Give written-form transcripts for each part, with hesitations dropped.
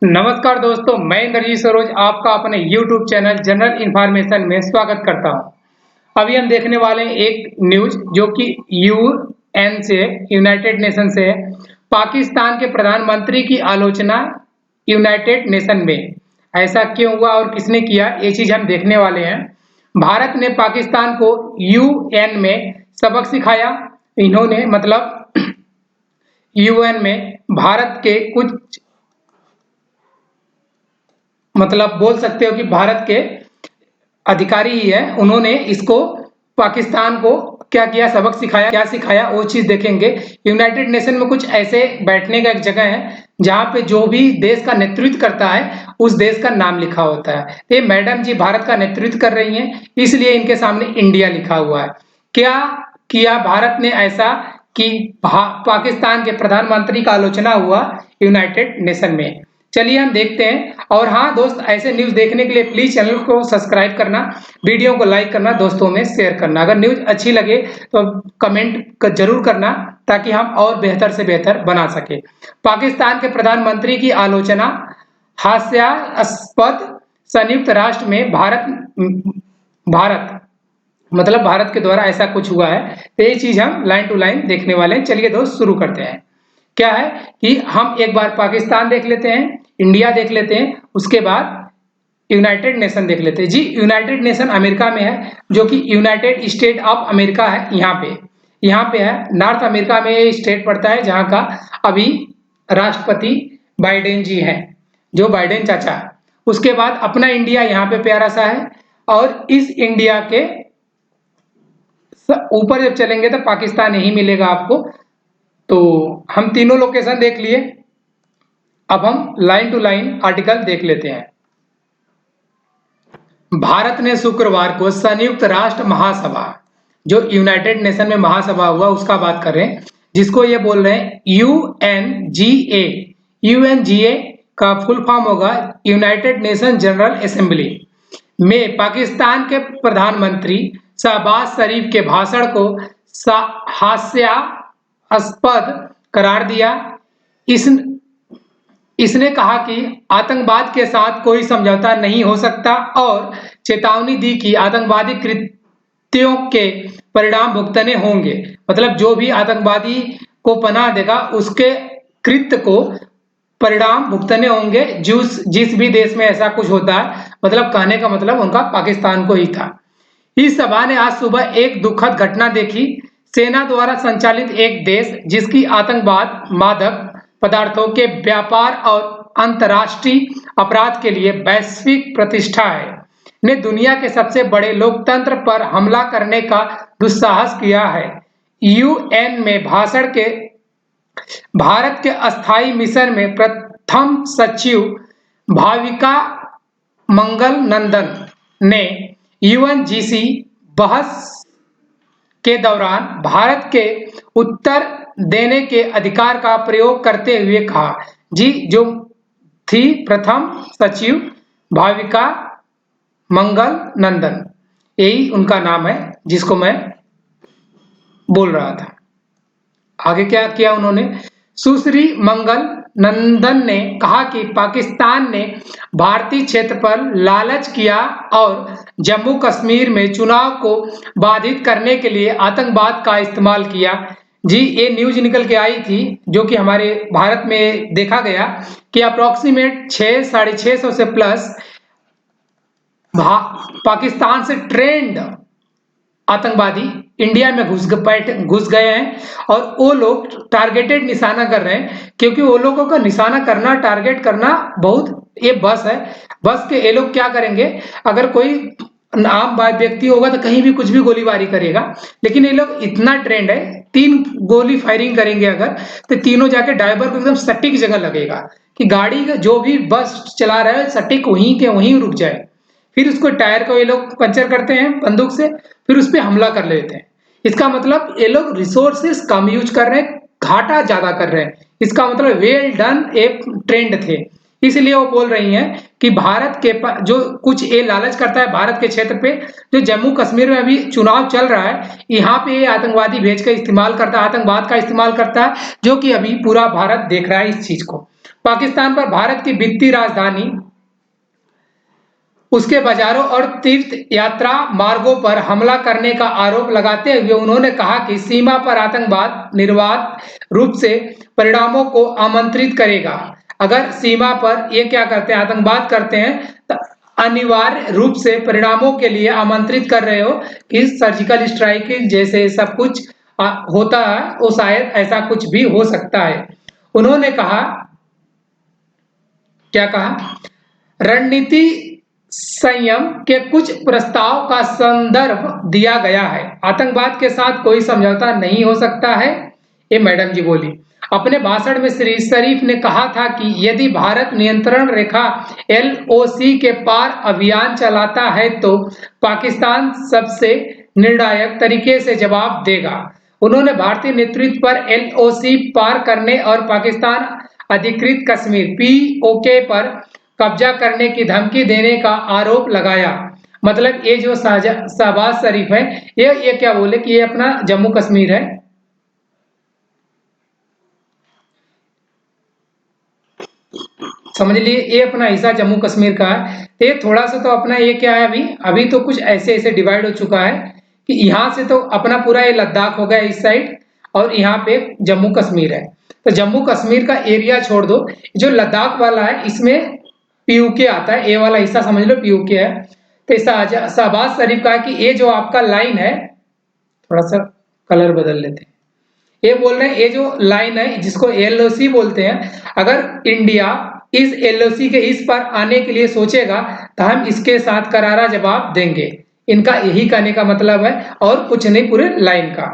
नमस्कार दोस्तों, मैं इंद्रजीत सरोज आपका अपने YouTube चैनल जनरल इन्फॉर्मेशन में स्वागत करता हूं। अभी हम देखने वाले हैं एक न्यूज जो कि यूएन से यूनाइटेड नेशन से है। पाकिस्तान के प्रधानमंत्री की आलोचना यूनाइटेड नेशन में, ऐसा क्यों हुआ और किसने किया, ये चीज हम देखने वाले हैं। भारत ने पाकिस्तान को यूएन में सबक सिखाया। इन्होंने मतलब यूएन में भारत के कुछ बोल सकते हो कि भारत के अधिकारी ही है, उन्होंने इसको पाकिस्तान को क्या किया, सबक सिखाया। क्या सिखाया वो चीज देखेंगे। यूनाइटेड नेशन में कुछ ऐसे बैठने का एक जगह है जहां पे जो भी देश का नेतृत्व करता है उस देश का नाम लिखा होता है। तो ये मैडम जी भारत का नेतृत्व कर रही हैं, इसलिए इनके सामने इंडिया लिखा हुआ है। क्या किया भारत ने ऐसा कि पाकिस्तान के प्रधानमंत्री का आलोचना हुआ यूनाइटेड नेशन में। चलिए हम देखते हैं। और हाँ दोस्त, ऐसे न्यूज देखने के लिए प्लीज चैनल को सब्सक्राइब करना, वीडियो को लाइक करना, दोस्तों में शेयर करना। अगर न्यूज अच्छी लगे तो कमेंट जरूर करना ताकि हम और बेहतर से बेहतर बना सके। पाकिस्तान के प्रधानमंत्री की आलोचना हास्यास्पद। संयुक्त राष्ट्र में भारत के द्वारा ऐसा कुछ हुआ है। तो ये चीज हम लाइन टू लाइन देखने वाले हैं। चलिए दोस्त शुरू करते हैं। क्या है कि हम एक बार पाकिस्तान देख लेते हैं, इंडिया देख लेते हैं, उसके बाद यूनाइटेड नेशन देख लेते हैं। जी, यूनाइटेड नेशन अमेरिका में है, जो कि यूनाइटेड स्टेट ऑफ अमेरिका है। यहाँ पे है, नॉर्थ अमेरिका में ये स्टेट पड़ता है, जहाँ का अभी राष्ट्रपति बाइडेन जी हैं, जो बाइडेन चाचा। उसके बाद अपना इंडिया यहाँ पे प्यारा सा है। और इस इंडिया के ऊपर जब चलेंगे तो पाकिस्तान यही मिलेगा आपको। तो हम तीनों लोकेशन देख लिए। अब हम लाइन टू लाइन आर्टिकल देख लेते हैं। भारत ने शुक्रवार को संयुक्त राष्ट्र महासभा, जो यूनाइटेड नेशन में महासभा हुआ उसका बात कर रहे हैं, जिसको ये बोल रहे हैं यूएनजीए। यूएनजीए का फुल फॉर्म होगा यूनाइटेड नेशन जनरल असेंबली में पाकिस्तान के प्रधानमंत्री शहबाज शरीफ के भाषण को हास्यास्पद करार दिया। इसने कहा कि आतंकवाद के साथ कोई समझौता नहीं हो सकता और चेतावनी दी कि आतंकवादी कृत्यों के परिणाम भुगतने होंगे। मतलब जो भी आतंकवादी को पनाह देगा उसके कृत्य को परिणाम भुगतने होंगे। जिस भी देश में ऐसा कुछ होता है, मतलब कहने का मतलब उनका पाकिस्तान को ही था। इस सभा ने आज सुबह एक दुखद घटना देखी। सेना द्वारा संचालित एक देश जिसकी आतंकवाद, मादक पदार्थों के व्यापार और अंतर्राष्ट्रीय अपराध के लिए वैश्विक प्रतिष्ठा है, ने दुनिया के सबसे बड़े लोकतंत्र पर हमला करने का दुस्साहस किया है। यूएन में भाषण के भारत के अस्थायी मिशन में प्रथम सचिव भाविका मंगल नंदन ने यूएनजीसी बहस के दौरान भारत के उत्तर देने के अधिकार का प्रयोग करते हुए कहा। जी, जो थी प्रथम सचिव भाविका मंगल नंदन, यही उनका नाम है जिसको मैं बोल रहा था। आगे क्या किया उन्होंने? सुश्री मंगल नंदन ने कहा कि पाकिस्तान ने भारतीय क्षेत्र पर लालच किया और जम्मू कश्मीर में चुनाव को बाधित करने के लिए आतंकवाद का इस्तेमाल किया। जी, ये न्यूज निकल के आई थी, जो कि हमारे भारत में देखा गया कि अप्रोक्सीमेट 600-650 से प्लस पाकिस्तान से ट्रेंड आतंकवादी इंडिया में घुस गए हैं। और वो लोग टारगेटेड निशाना कर रहे हैं, क्योंकि वो लोगों का निशाना करना, टारगेट करना बहुत, ये बस है। बस के ये लोग क्या करेंगे, अगर कोई आम व्यक्ति होगा तो कहीं भी कुछ भी गोलीबारी करेगा, लेकिन ये लोग इतना ट्रेंड है, 3 गोली फायरिंग करेंगे अगर, तो तीनों जाके ड्राइवर को एकदम सटीक जगह लगेगा कि गाड़ी का जो भी बस चला रहा है सटीक वहीं के वहीं रुक जाए। फिर उसको टायर को ये लोग पंचर करते हैं बंदूक से, फिर उस पर हमला कर लेते हैं। इसका मतलब ये लोग रिसोर्सेस कम यूज कर रहे हैं, घाटा ज्यादा कर रहे हैं। इसका मतलब वेल डन एक ट्रेंड थे। इसलिए वो बोल रही हैं कि भारत के जो कुछ ये लालच करता है भारत के क्षेत्र पे, जो जम्मू कश्मीर में अभी चुनाव चल रहा है, यहाँ पे ये आतंकवादी भेज कर इस्तेमाल करता है, आतंकवाद का इस्तेमाल करता है, जो कि अभी पूरा भारत देख रहा है इस चीज को। पाकिस्तान पर भारत की वित्तीय राजधानी, उसके बाजारों और तीर्थ यात्रा मार्गों पर हमला करने का आरोप लगाते हुए उन्होंने कहा कि सीमा पर आतंकवाद निर्बाध रूप से परिणामों को आमंत्रित करेगा। अगर सीमा पर ये क्या करते हैं, आतंकवाद करते हैं, तो अनिवार्य रूप से परिणामों के लिए आमंत्रित कर रहे हो कि सर्जिकल स्ट्राइक जैसे सब कुछ होता है, वो शायद ऐसा कुछ भी हो सकता है। उन्होंने कहा, क्या कहा, रणनीति संयम के कुछ प्रस्ताव का संदर्भ दिया गया है। आतंकवाद के साथ कोई समझौता नहीं हो सकता है, ये मैडम जी बोली। अपने भाषण में श्री शरीफ ने कहा था कि यदि भारत नियंत्रण रेखा LOC के पार अभियान चलाता है तो पाकिस्तान सबसे निर्णायक तरीके से जवाब देगा। उन्होंने भारतीय नेतृत्व पर LOC पार करने और पाकिस्तान अधिकृत कश्मीर POK पर कब्जा करने की धमकी देने का आरोप लगाया। मतलब ये जो शहबाज शरीफ है, ये क्या बोले कि ये अपना जम्मू कश्मीर है, समझ लिए, ये अपना हिस्सा जम्मू कश्मीर का है। तो ये थोड़ा सा तो अपना ये क्या है, अभी तो कुछ ऐसे ऐसे डिवाइड हो चुका है कि यहाँ से तो अपना पूरा ये लद्दाख हो गया इस साइड, और यहाँ पे जम्मू कश्मीर है। तो जम्मू कश्मीर का एरिया छोड़ दो, जो लद्दाख वाला है इसमें PUK आता है, ये वाला हिस्सा समझ लो PUK है। तो शहबाज शरीफ का है कि ये जो आपका लाइन है, थोड़ा सा कलर बदल लेते हैं, ये बोल रहे हैं ये जो लाइन है जिसको LOC बोलते हैं, अगर इंडिया इस LOC के इस पर आने के लिए सोचेगा तो हम इसके साथ करारा जवाब देंगे। इनका यही कहने का मतलब है और कुछ नहीं पूरे लाइन का।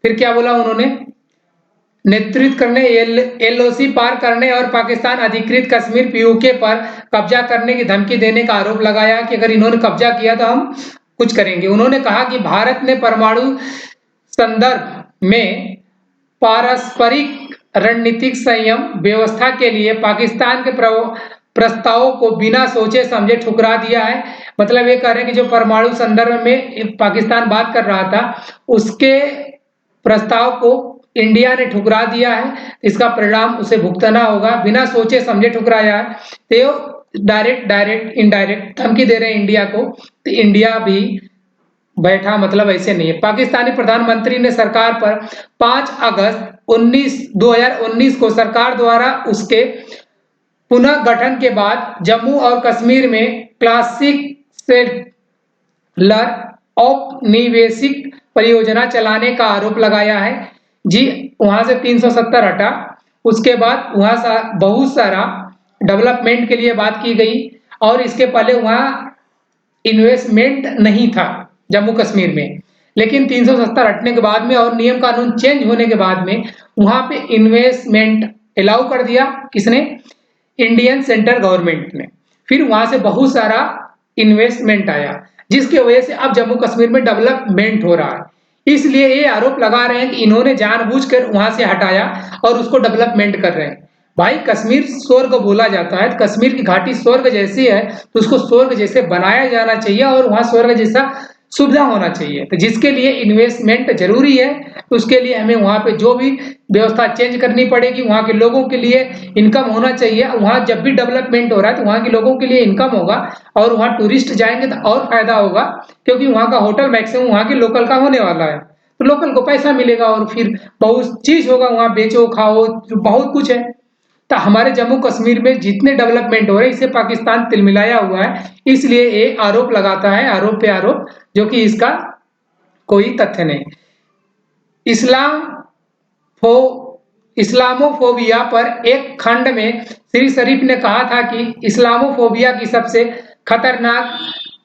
फिर क्या बोला उन्होंने, नेतृत्व करने, LOC पार करने और पाकिस्तान अधिकृत कश्मीर PUK पर कब्जा करने की धमकी देने का आरोप लगाया कि अगर इन्होंने कब्जा किया तो हम कुछ करेंगे। उन्होंने कहा कि भारत ने परमाणु संदर्भ में पारस्परिक रणनीतिक संयम व्यवस्था के लिए पाकिस्तान के प्रस्तावों को बिना सोचे समझे ठुकरा दिया है। मतलब ये कह रहे हैं कि जो परमाणु संदर्भ में पाकिस्तान बात कर रहा था, उसके प्रस्ताव को इंडिया ने ठुकरा दिया है, इसका परिणाम उसे भुगतना होगा। बिना सोचे समझे ठुकराया है, तो डायरेक्ट इनडायरेक्ट धमकी दे रहे हैं इंडिया को, तो इंडिया भी बैठा मतलब ऐसे नहीं है। पाकिस्तानी प्रधानमंत्री ने सरकार पर 5 अगस्त 2019 को सरकार द्वारा उसके पुनः गठन के बाद जम्मू और कश्मीर में क्लासिक सेटलर औपनिवेशिक परियोजना चलाने का आरोप लगाया है। जी, वहां से 370 हटा, उसके बाद वहां बहुत सारा डेवलपमेंट के लिए बात की गई, और इसके पहले वहां इन्वेस्टमेंट नहीं था जम्मू कश्मीर में, लेकिन 370 हटने के बाद में और नियम कानून चेंज होने के बाद में वहां पे इन्वेस्टमेंट अलाउ कर दिया। किसने? इंडियन सेंट्रल गवर्नमेंट ने। फिर वहां से बहुत सारा इन्वेस्टमेंट आया, जिसकी वजह से अब जम्मू कश्मीर में डेवलपमेंट हो रहा है। इसलिए ये आरोप लगा रहे हैं कि इन्होंने जानबूझकर वहां से हटाया और उसको डेवलपमेंट कर रहे हैं। भाई, कश्मीर स्वर्ग बोला जाता है, कश्मीर की घाटी स्वर्ग जैसी है, तो उसको स्वर्ग जैसे बनाया जाना चाहिए और वहां स्वर्ग जैसा सुविधा होना चाहिए। तो जिसके लिए इन्वेस्टमेंट जरूरी है, तो उसके लिए हमें वहां पे जो भी व्यवस्था चेंज करनी पड़ेगी, वहां के लोगों के लिए इनकम होना चाहिए। वहां जब भी डेवलपमेंट हो रहा है तो वहां के लोगों के लिए इनकम होगा, और वहां टूरिस्ट जाएंगे तो और फायदा होगा, क्योंकि वहां का होटल मैक्सिमम वहां के लोकल का होने वाला है, तो लोकल को पैसा मिलेगा और फिर बहुत चीज होगा, वहां बेचो खाओ, बहुत कुछ है। तो हमारे जम्मू कश्मीर में जितने डेवलपमेंट हो रहे हैं, इससे पाकिस्तान तिलमिलाया हुआ है, इसलिए ये आरोप लगाता है, आरोप पे आरोप, जो कि इसका कोई तथ्य नहीं। इस्लामोफोबिया पर एक खंड में श्री शरीफ ने कहा था कि इस्लामोफोबिया की सबसे खतरनाक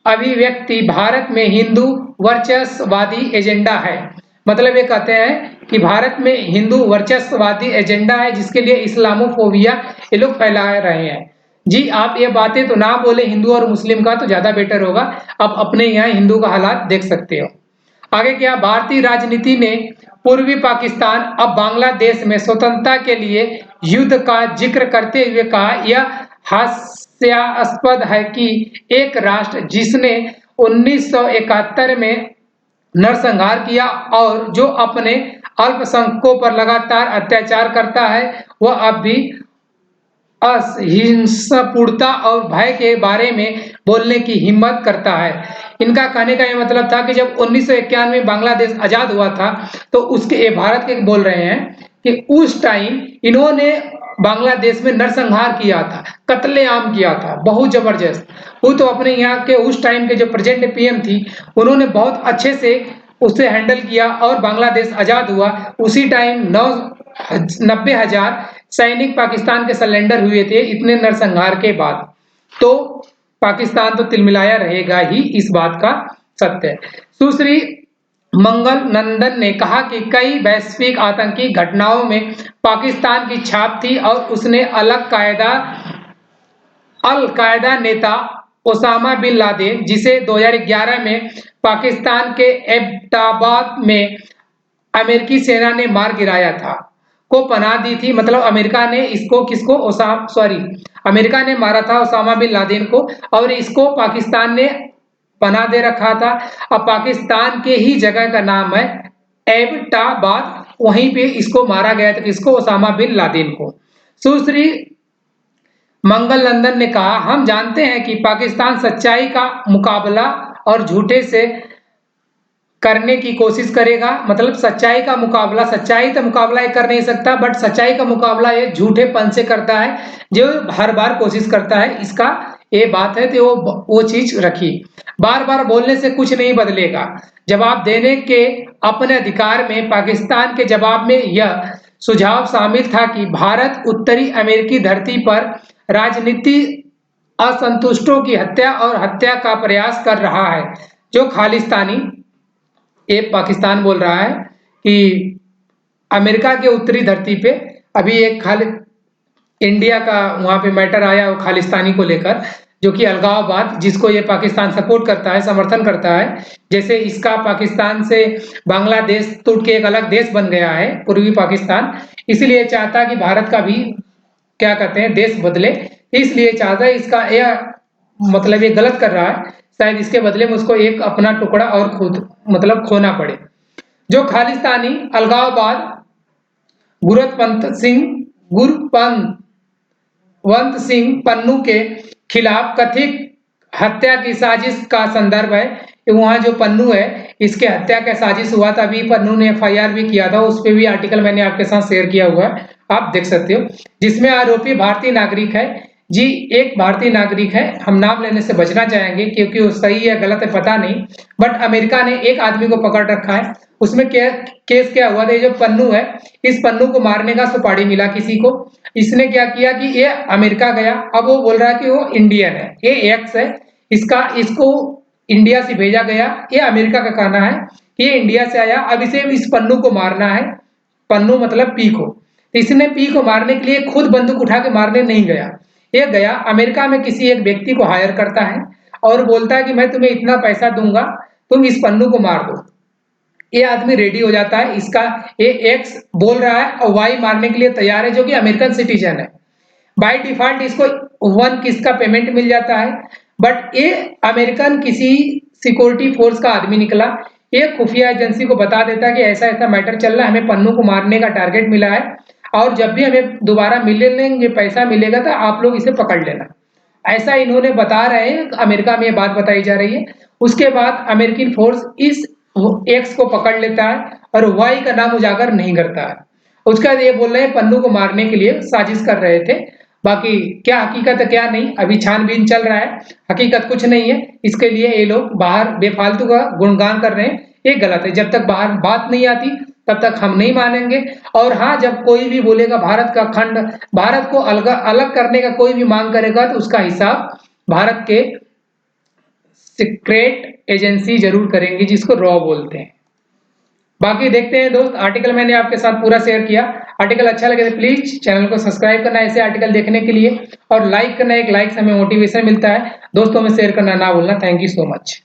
अभिव्यक्ति भारत में हिंदू वर्चस्ववादी एजेंडा है। मतलब ये कहते हैं कि भारत में हिंदू वर्चस्ववादी एजेंडा है, जिसके लिए इस्लामोफोबिया ये लोग फैला रहे हैं। जी, आप ये बातें तो ना बोले हिंदू और मुस्लिम का, तो ज्यादा बेटर होगा। आप अपने यहाँ हिंदू का हालात देख सकते हो। आगे क्या, भारतीय राजनीति ने पूर्वी पाकिस्तान अब बांग्लादेश में स्वतंत्रता के लिए युद्ध का जिक्र करते हुए कहा, यह हास्यास्पद है कि एक राष्ट्र जिसने 1971 में नरसंहार किया और जो अपने अल्पसंख्यकों पर लगातार अत्याचार करता है, वह अब भी असहिष्णुता और भय के बारे में बोलने की हिम्मत करता है। इनका कहने का ये मतलब था कि जब 1991 में बांग्लादेश आजाद हुआ था, तो उसके ये भारत के बोल रहे हैं कि उस टाइम इन्होंने बांग्लादेश में नरसंहार किया था, कत्लेआम किया था, बहुत जबरदस्त। वो तो अपने यहाँ के उस टाइम के जो प्रेजेंट पीएम थी, उन्होंने बहुत अच्छे से उसे हैंडल किया और बांग्लादेश आजाद हुआ। उसी टाइम 90,000 सैनिक पाकिस्तान के सरेंडर हुए थे इतने नरसंहार के बाद। तो पाकिस्तान तो तिलमिलाया रहेगा ही, इस बात का सत्य है। सुश्री मंगल नंदन ने कहा कि कई वैश्विक आतंकी घटनाओं में पाकिस्तान की छाप थी और उसने अल कायदा नेता ओसामा बिन लादेन, जिसे 2011 में पाकिस्तान के एबटाबाद में अमेरिकी सेना ने मार गिराया था, को पनाह दी थी। मतलब अमेरिका ने इसको अमेरिका ने मारा था ओसामा बिन लादेन को, और इसको पाकिस्तान ने पनाह दे रखा था। अब पाकिस्तान के ही जगह का नाम है एबटाबाद, वहीं पे इसको मारा गया था, किसको? ओसामा बिन लादेन को। सुश्री मंगल नंदन ने कहा, हम जानते हैं कि पाकिस्तान सच्चाई का मुकाबला और झूठे से करने की कोशिश करेगा। मतलब सच्चाई का मुकाबला, सच्चाई तो मुकाबला ये कर नहीं सकता, बट सच्चाई का मुकाबला ये झूठेपन से करता है, जो हर बार कोशिश करता है। इसका ये बात है कि वो चीज रखी, बार बार बोलने से कुछ नहीं बदलेगा। जवाब देने के अपने अधिकार में पाकिस्तान के जवाब में यह सुझाव शामिल था कि भारत उत्तरी अमेरिकी धरती पर राजनीति असंतुष्टों की हत्या और हत्या का प्रयास कर रहा है, जो खालिस्तानी, ये पाकिस्तान बोल रहा है कि अमेरिका के उत्तरी धरती पे अभी एक इंडिया का वहां पे मैटर आया खालिस्तानी को लेकर, जो कि अलगाववाद, जिसको ये पाकिस्तान सपोर्ट करता है, समर्थन करता है। जैसे इसका पाकिस्तान से बांग्लादेश टूट के एक अलग देश बन गया है, पूर्वी पाकिस्तान, इसलिए चाहता है कि भारत का भी क्या कहते हैं देश बदले, इसलिए चाहता है। इसका यह मतलब ये गलत कर रहा है, शायद इसके बदले में उसको एक अपना टुकड़ा और खुद मतलब खोना पड़े। जो खालिस्तानी अलगाववाद गुरपंत सिंह पन्नू के खिलाफ कथित हत्या की साजिश का संदर्भ है। वहाँ जो पन्नू है, इसके हत्या का साजिश हुआ था, अभी पन्नू ने FIR भी किया था, उस पर भी आर्टिकल मैंने आपके साथ शेयर किया हुआ है, आप देख सकते हो, जिसमें आरोपी भारतीय नागरिक है। जी, एक भारतीय नागरिक है, हम नाम लेने से बचना चाहेंगे क्योंकि वो सही है गलत है पता नहीं, बट अमेरिका ने एक आदमी को पकड़ रखा है। उसमें केस क्या हुआ था, ये जो पन्नू है, इस पन्नू को मारने का सुपारी मिला किसी को। इसने क्या किया कि ये अमेरिका गया, अब वो बोल रहा है कि वो इंडियन है, ये एक्स है, इसको इंडिया से भेजा गया, ये अमेरिका का कहना है कि ये इंडिया से आया, अब इसे इस पन्नू को मारना है। पन्नू मतलब पी को, इसने पी को मारने के लिए खुद बंदूक उठा के मारने नहीं गया, ये गया अमेरिका में किसी एक व्यक्ति को हायर करता है और बोलता है कि मैं तुम्हें इतना पैसा दूंगा, तुम इस पन्नू को मार दो। ये आदमी रेडी हो जाता है, इसका ये एक्स बोल रहा है और वाई मारने के लिए तैयार है, जो कि अमेरिकन सिटीजन है। बाय डिफॉल्ट इसको 1 किसका पेमेंट मिल जाता है, बट ये अमेरिकन किसी सिक्योरिटी फोर्स का आदमी निकला, ये खुफिया एजेंसी को बता देता है कि ऐसा ऐसा मैटर चल रहा है, हमें पन्नू को मारने का टारगेट मिला है, और जब भी हमें दोबारा मिलने पैसा मिलेगा तो आप लोग इसे पकड़ लेना। ऐसा इन्होंने बता रहे हैं, अमेरिका में ये बात बताई जा रही है। उसके बाद अमेरिकन फोर्स इस एक्स को पकड़ लेता है और वाई का नाम उजागर नहीं करता है। उसका ये बोल रहे हैं पन्नू को मारने के लिए साजिश कर रहे थे, बाकी क्या हकीकत है क्या नहीं अभी छानबीन चल रहा है, हकीकत कुछ नहीं है। इसके लिए ये लोग बाहर बेफालतू का गुणगान कर रहे हैं, ये गलत है। जब तक बाहर बात नहीं आती तब तक हम नहीं मानेंगे। और हाँ, जब कोई भी बोलेगा भारत को अलग करने का कोई भी मांग करेगा, तो उसका हिसाब भारत के सीक्रेट एजेंसी जरूर करेंगी, जिसको रॉ बोलते हैं। बाकी देखते हैं दोस्त, आर्टिकल मैंने आपके साथ पूरा शेयर किया। आर्टिकल अच्छा लगे तो प्लीज चैनल को सब्सक्राइब करना ऐसे आर्टिकल देखने के लिए, और लाइक करना, एक लाइक से हमें मोटिवेशन मिलता है। दोस्तों में शेयर करना ना भूलना। Thank you so much.